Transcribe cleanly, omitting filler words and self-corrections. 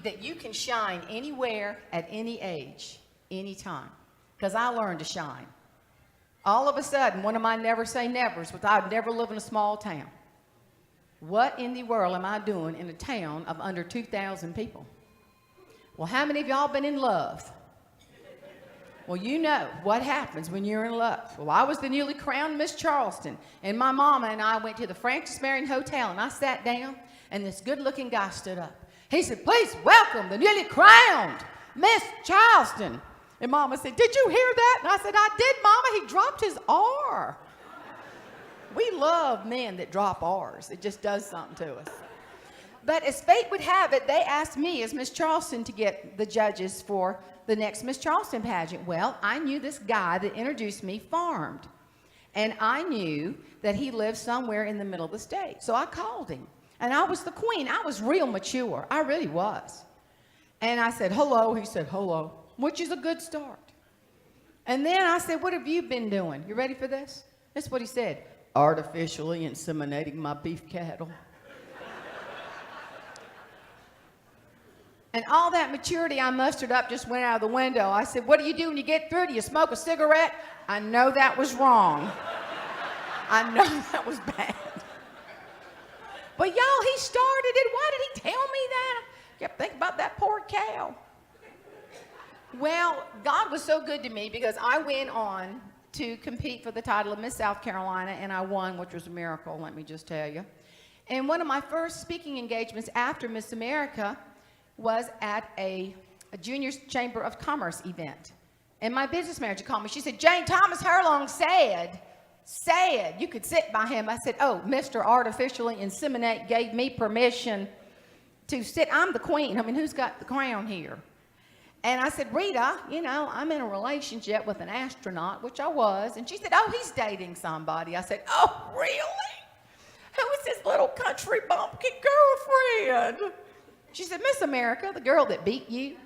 that you can shine anywhere at any age, anytime. Because I learned to shine. All of a sudden, one of my never say nevers was I'd never live in a small town. What in the world am I doing in a town of under 2,000 people? Well, how many of y'all been in love? Well, you know what happens when you're in love. Well, I was the newly crowned Miss Charleston, and my mama and I went to the Francis Marion Hotel, and I sat down, and this good-looking guy stood up. He said, "Please welcome the newly crowned Miss Charleston." And Mama said, "Did you hear that?" And I said, "I did, Mama. He dropped his R." We love men that drop R's. It just does something to us. But as fate would have it, they asked me as Miss Charleston to get the judges for the next Miss Charleston pageant. Well, I knew this guy that introduced me farmed. And I knew that he lived somewhere in the middle of the state. So I called him. And I was the queen. I was real mature. I really was. And I said, "Hello." He said, "Hello," which is a good start. And then I said, "What have you been doing?" You ready for this? This is what he said. "Artificially inseminating my beef cattle." And all that maturity I mustered up just went out of the window. I said, "What do you do when you get through? Do you smoke a cigarette?" I know that was wrong. I know that was bad. But y'all, he started it. Why did he tell me that? I kept thinking about that poor cow. Well, God was so good to me because I went on to compete for the title of Miss South Carolina, and I won, which was a miracle, let me just tell you. And one of my first speaking engagements after Miss America was at a Junior Chamber of Commerce event. And my business manager called me. She said, "Jane, Thomas Herlong said you could sit by him." I said, "Oh, Mr. Artificially Inseminate gave me permission to sit. I'm the queen. I mean, who's got the crown here?" And I said, "Rita, you know, I'm in a relationship with an astronaut," which I was. And she said, "Oh, he's dating somebody." I said, "Oh, really? Who is this little country bumpkin girlfriend?" She said, "Miss America, the girl that beat you."